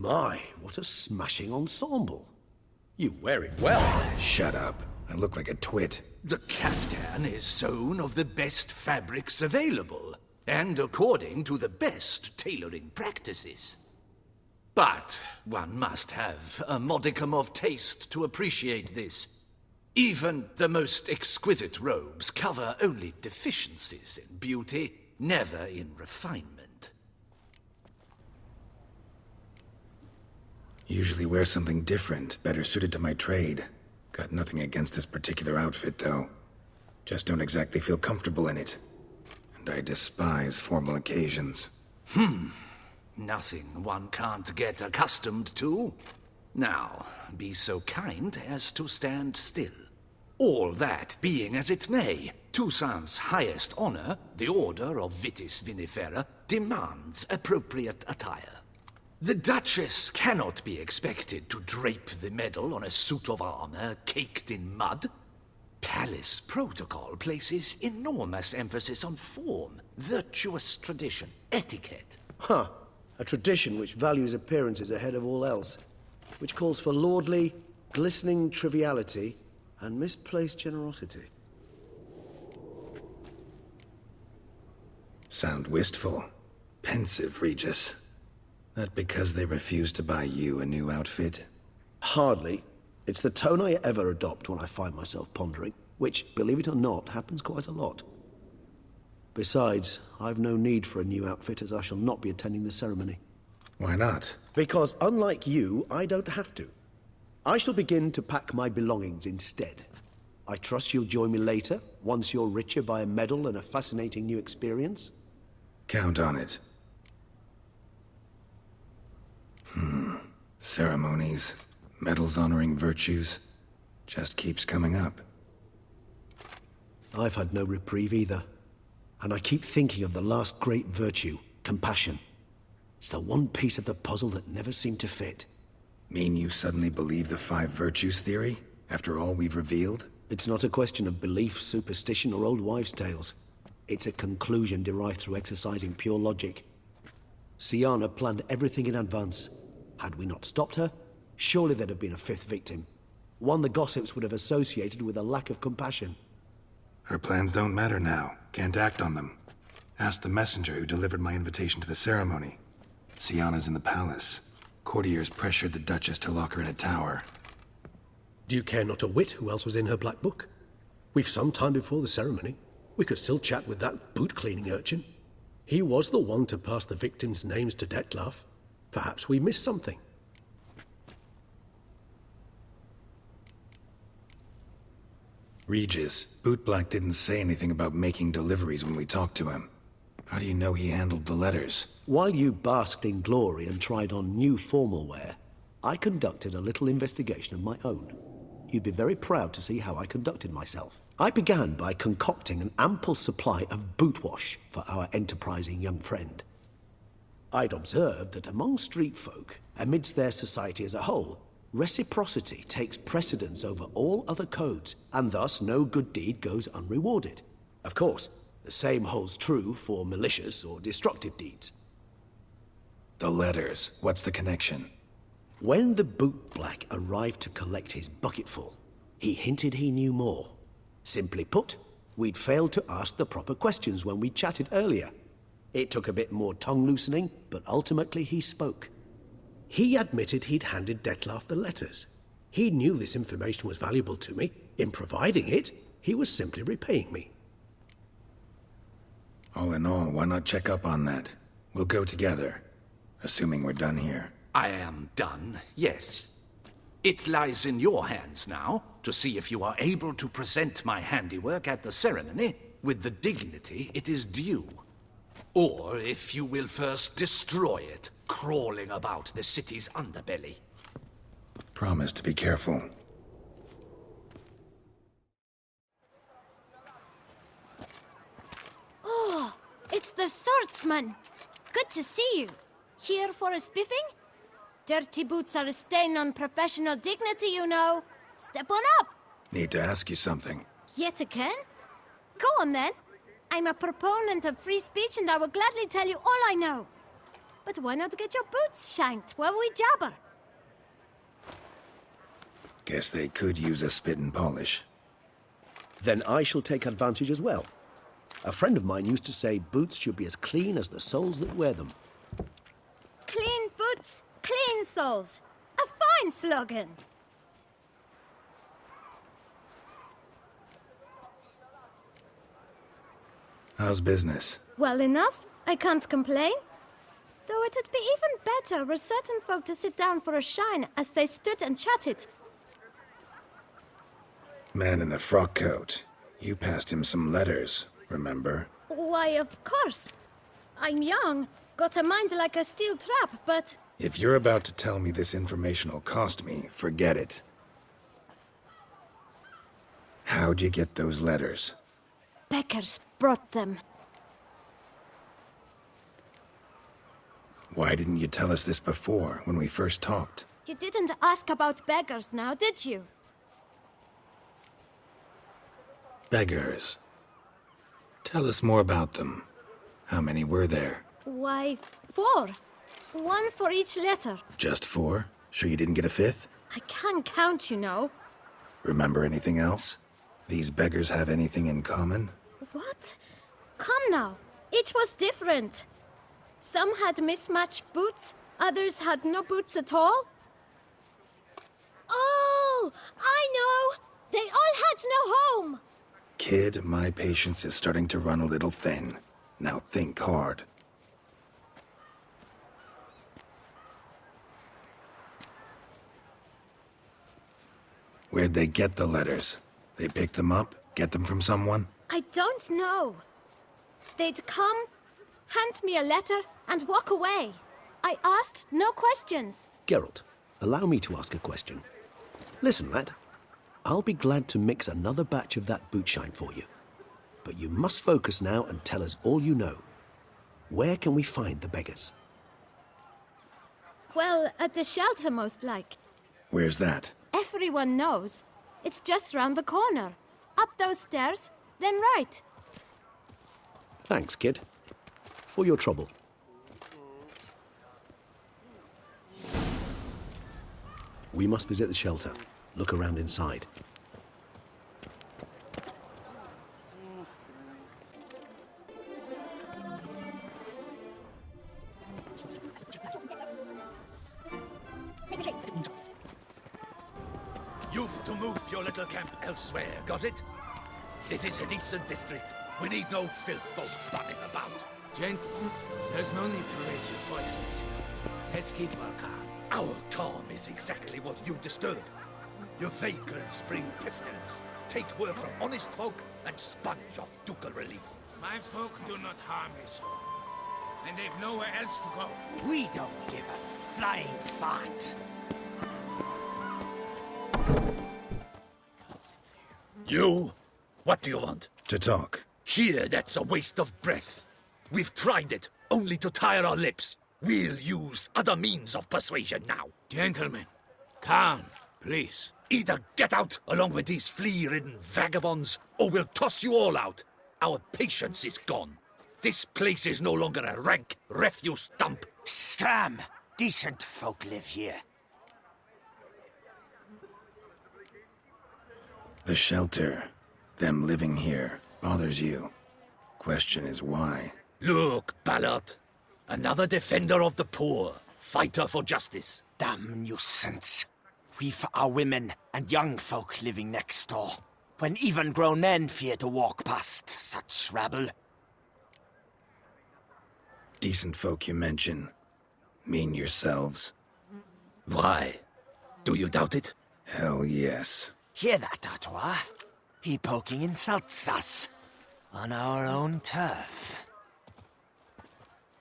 My, what a smashing ensemble. You wear it well. Shut up. I look like a twit. The caftan is sewn of the best fabrics available, and according to the best tailoring practices. But one must have a modicum of taste to appreciate this. Even the most exquisite robes cover only deficiencies in beauty, never in refinement. Usually wear something different, better suited to my trade. Got nothing against this particular outfit, though. Just don't exactly feel comfortable in it. And I despise formal occasions. Nothing one can't get accustomed to. Now, be so kind as to stand still. All that being as it may, Toussaint's highest honor, the Order of Vitis Vinifera, demands appropriate attire. The Duchess cannot be expected to drape the medal on a suit of armor caked in mud. Palace protocol places enormous emphasis on form, virtuous tradition, etiquette. Huh. A tradition which values appearances ahead of all else. Which calls for lordly, glistening triviality and misplaced generosity. Sound wistful. Pensive, Regis. That because they refuse to buy you a new outfit? Hardly. It's the tone I ever adopt when I find myself pondering, which, believe it or not, happens quite a lot. Besides, I've no need for a new outfit as I shall not be attending the ceremony. Why not? Because unlike you, I don't have to. I shall begin to pack my belongings instead. I trust you'll join me later, once you're richer by a medal and a fascinating new experience? Count on it. Ceremonies, medals honoring virtues, just keeps coming up. I've had no reprieve either. And I keep thinking of the last great virtue, compassion. It's the one piece of the puzzle that never seemed to fit. Mean you suddenly believe the 5 virtues theory, after all we've revealed? It's not a question of belief, superstition, or old wives' tales. It's a conclusion derived through exercising pure logic. Siana planned everything in advance. Had we not stopped her, surely there'd have been a 5th victim. One the gossips would have associated with a lack of compassion. Her plans don't matter now. Can't act on them. Ask the messenger who delivered my invitation to the ceremony. Siana's in the palace. Courtiers pressured the Duchess to lock her in a tower. Do you care not a whit who else was in her black book? We've some time before the ceremony. We could still chat with that boot-cleaning urchin. He was the one to pass the victims' names to Detlef. Perhaps we missed something. Regis, Bootblack didn't say anything about making deliveries when we talked to him. How do you know he handled the letters? While you basked in glory and tried on new formal wear, I conducted a little investigation of my own. You'd be very proud to see how I conducted myself. I began by concocting an ample supply of boot wash for our enterprising young friend. I'd observed that among street folk, amidst their society as a whole, reciprocity takes precedence over all other codes, and thus no good deed goes unrewarded. Of course, the same holds true for malicious or destructive deeds. The letters, what's the connection? When the bootblack arrived to collect his bucketful, he hinted he knew more. Simply put, we'd failed to ask the proper questions when we chatted earlier. It took a bit more tongue-loosening, but ultimately he spoke. He admitted he'd handed Detlef the letters. He knew this information was valuable to me. In providing it, he was simply repaying me. All in all, why not check up on that? We'll go together, assuming we're done here. I am done, yes. It lies in your hands now to see if you are able to present my handiwork at the ceremony with the dignity it is due. Or if you will first destroy it, crawling about the city's underbelly. Promise to be careful. Oh, it's the swordsman. Good to see you. Here for a spiffing? Dirty boots are a stain on professional dignity, you know. Step on up. Need to ask you something. Yet again? Go on then. I'm a proponent of free speech and I will gladly tell you all I know. But why not get your boots shanked while we jabber? Guess they could use a spit and polish. Then I shall take advantage as well. A friend of mine used to say boots should be as clean as the soles that wear them. Clean boots, clean soles. A fine slogan. How's business? Well enough. I can't complain. Though it'd be even better were certain folk to sit down for a shine as they stood and chatted. Man in the frock coat. You passed him some letters, remember? Why, of course. I'm young, got a mind like a steel trap, but... If you're about to tell me this information will cost me, forget it. How'd you get those letters? Beggars brought them. Why didn't you tell us this before, when we first talked? You didn't ask about beggars now, did you? Beggars. Tell us more about them. How many were there? Why, 4. 1 for each letter. Just 4? Sure you didn't get a 5th? I can't count, you know. Remember anything else? These beggars have anything in common? What? Come now. Each was different. Some had mismatched boots, others had no boots at all. Oh, I know! They all had no home! Kid, my patience is starting to run a little thin. Now think hard. Where'd they get the letters? They pick them up? Get them from someone? I don't know. They'd come, hand me a letter, and walk away. I asked no questions. Gerald, allow me to ask a question. Listen, lad. I'll be glad to mix another batch of that boot shine for you. But you must focus now and tell us all you know. Where can we find the beggars? Well, at the shelter, most like. Where's that? Everyone knows. It's just round the corner. Up those stairs, then right. Thanks, kid. For your trouble. We must visit the shelter. Look around inside. You've to move your little camp elsewhere, got it? This is a decent district. We need no filth folk bumming about. Gentlemen, there's no need to raise your voices. Let's keep our calm. Our calm is exactly what you disturb. Your vagrants bring pestilence, take work from honest folk, and sponge off ducal relief. My folk do not harm a soul, and they've nowhere else to go. We don't give a flying fart. You? What do you want? To talk. Here, that's a waste of breath. We've tried it, only to tire our lips. We'll use other means of persuasion now. Gentlemen, calm, please. Either get out along with these flea-ridden vagabonds, or we'll toss you all out. Our patience is gone. This place is no longer a rank refuse dump. Scram! Decent folk live here. The shelter, them living here, bothers you. Question is why? Look, Ballard. Another defender of the poor, fighter for justice. Damn nuisance. We've our women and young folk living next door, when even grown men fear to walk past such rabble. Decent folk you mention. Mean yourselves? Why? Do you doubt it? Hell yes. Hear that, Artois? He poking insults us. On our own turf.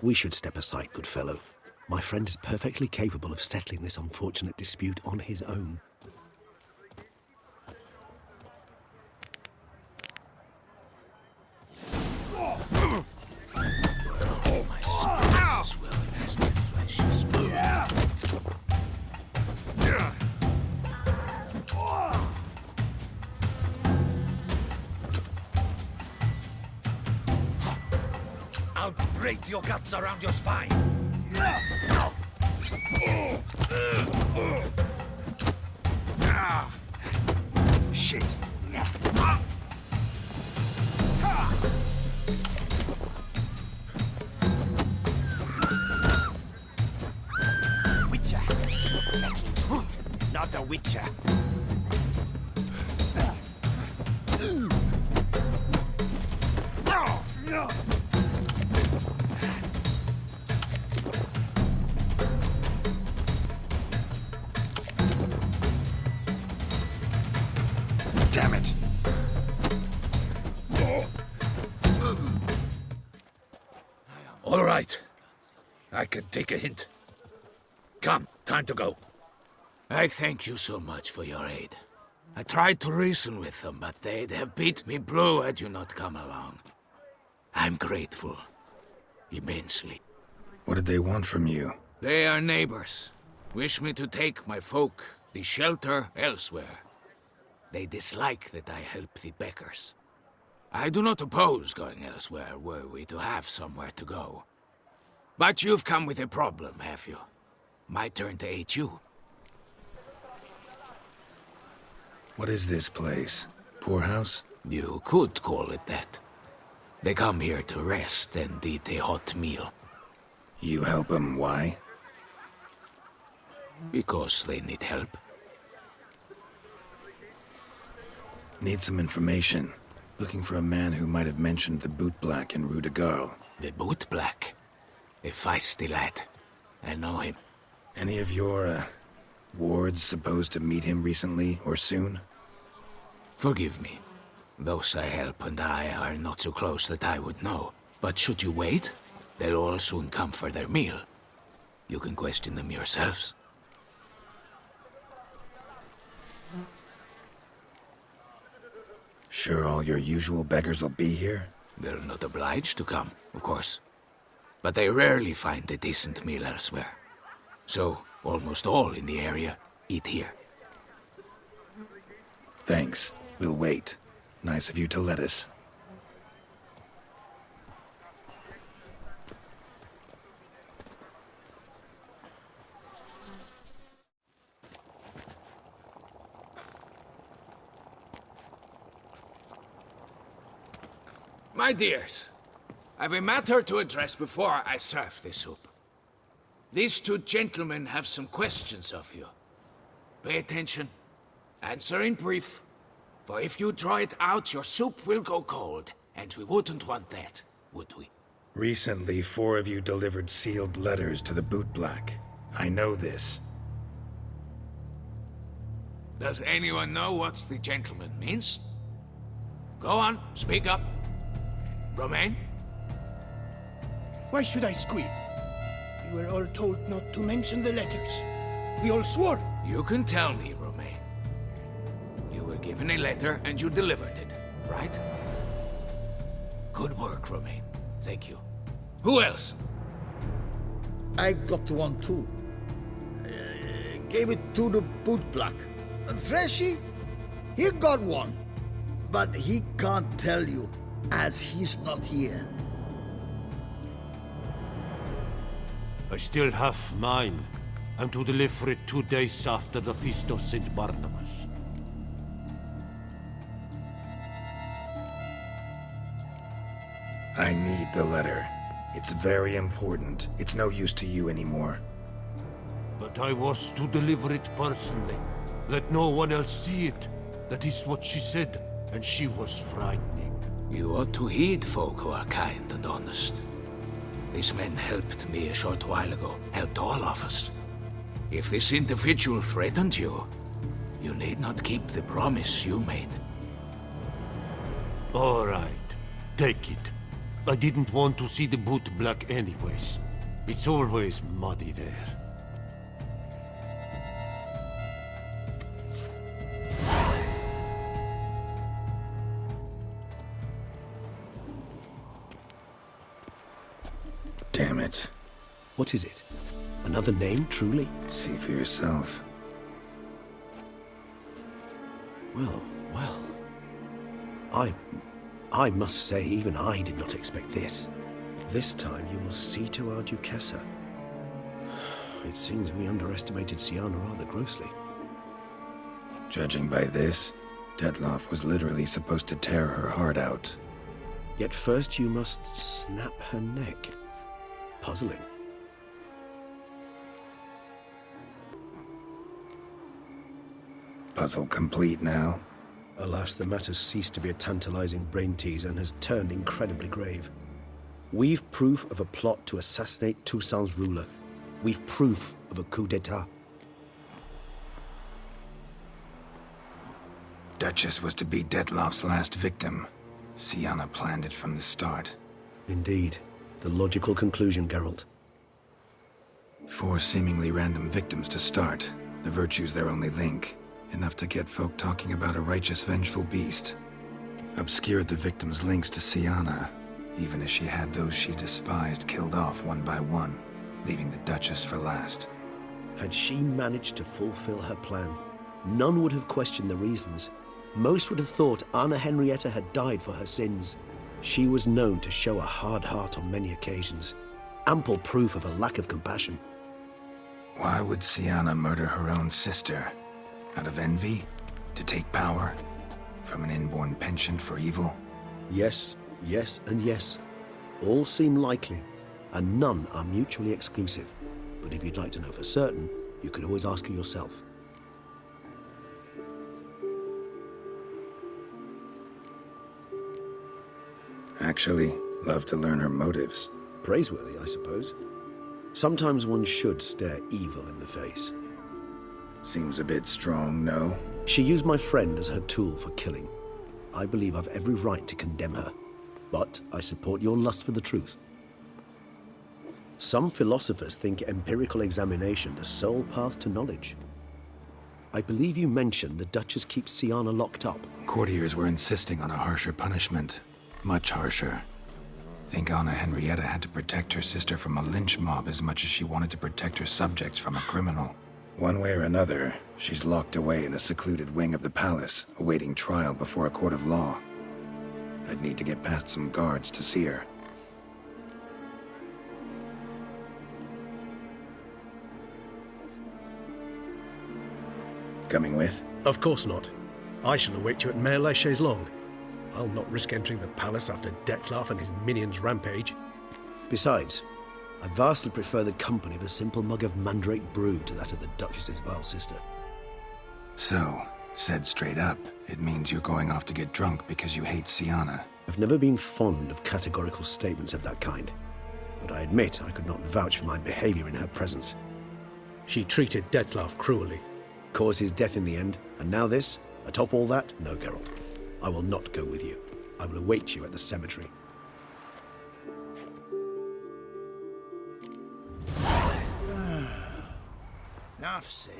We should step aside, good fellow. My friend is perfectly capable of settling this unfortunate dispute on his own. My spirit is willing as my flesh is weak. I'll break your guts around your spine. Shit. Witcher. Fucking twit. Not a witcher. Damn it. All right. I can take a hint. Come, time to go. I thank you so much for your aid. I tried to reason with them, but they'd have beat me blue had you not come along. I'm grateful. Immensely. What did they want from you? They are neighbors. Wish me to take my folk, the shelter, elsewhere. They dislike that I help the Beckers. I do not oppose going elsewhere, were we to have somewhere to go. But you've come with a problem, have you? My turn to aid you. What is this place? Poorhouse? You could call it that. They come here to rest and eat a hot meal. You help them, why? Because they need help. Need some information. Looking for a man who might have mentioned the boot black in Rue de Garl. The boot black. A feisty lad. I know him. Any of your, wards supposed to meet him recently or soon? Forgive me. Those I help and I are not so close that I would know. But should you wait, they'll all soon come for their meal. You can question them yourselves. Sure all your usual beggars will be here? They're not obliged to come, of course. But they rarely find a decent meal elsewhere. So, almost all in the area eat here. Thanks. We'll wait. Nice of you to let us. My dears, I've a matter to address before I serve the soup. These two gentlemen have some questions of you. Pay attention. Answer in brief. For if you draw it out, your soup will go cold. And we wouldn't want that, would we? Recently, 4 of you delivered sealed letters to the boot black. I know this. Does anyone know what the gentleman means? Go on, speak up. Romain? Why should I squeal? We were all told not to mention the letters. We all swore. You can tell me, Romain. You were given a letter and you delivered it, right? Good work, Romain. Thank you. Who else? I got one too. Gave it to the bootblack. Freshy, he got one. But he can't tell you, as he's not here. I still have mine. I'm to deliver it 2 days after the Feast of St. Barnabas. I need the letter. It's very important. It's no use to you anymore. But I was to deliver it personally. Let no one else see it. That is what she said, and she was frightening. You ought to heed folk who are kind and honest. These men helped me a short while ago, helped all of us. If this individual threatened you, you need not keep the promise you made. All right, take it. I didn't want to see the boot black anyways. It's always muddy there. Damn it. What is it? Another name, truly? See for yourself. Well, well. I must say, even I did not expect this. This time you will see to our Duchessa. It seems we underestimated Siana rather grossly. Judging by this, Detloff was literally supposed to tear her heart out. Yet first you must snap her neck. Puzzling. Puzzle complete now. Alas, the matter's ceased to be a tantalizing brain tease and has turned incredibly grave. We've proof of a plot to assassinate Toussaint's ruler. We've proof of a coup d'etat. Duchess was to be Detloff's last victim. Siana planned it from the start. Indeed. The logical conclusion, Gerald. 4 seemingly random victims to start. The virtue's their only link. Enough to get folk talking about a righteous, vengeful beast. Obscured the victims' links to Siana, even as she had those she despised killed off one by one, leaving the Duchess for last. Had she managed to fulfill her plan, none would have questioned the reasons. Most would have thought Anna Henrietta had died for her sins. She was known to show a hard heart on many occasions. Ample proof of a lack of compassion. Why would Siana murder her own sister? Out of envy? To take power? From an inborn penchant for evil? Yes, yes, and yes. All seem likely, and none are mutually exclusive. But if you'd like to know for certain, you could always ask her yourself. Actually, love to learn her motives. Praiseworthy, I suppose. Sometimes one should stare evil in the face. Seems a bit strong, no? She used my friend as her tool for killing. I believe I've every right to condemn her. But I support your lust for the truth. Some philosophers think empirical examination the sole path to knowledge. I believe you mentioned the Duchess keeps Siana locked up. Courtiers were insisting on a harsher punishment. Much harsher. Think Anna Henrietta had to protect her sister from a lynch mob as much as she wanted to protect her subjects from a criminal. One way or another, she's locked away in a secluded wing of the palace, awaiting trial before a court of law. I'd need to get past some guards to see her. Coming with? Of course not. I shall await you at Mare la Chaise-Longue. I'll not risk entering the palace after Detloff and his minions rampage. Besides, I vastly prefer the company of a simple mug of mandrake brew to that of the Duchess's vile sister. So, said straight up, it means you're going off to get drunk because you hate Siana. I've never been fond of categorical statements of that kind, but I admit I could not vouch for my behavior in her presence. She treated Detloff cruelly, caused his death in the end, and now this? Atop all that? No, Gerald. I will not go with you. I will await you at the cemetery. Enough said.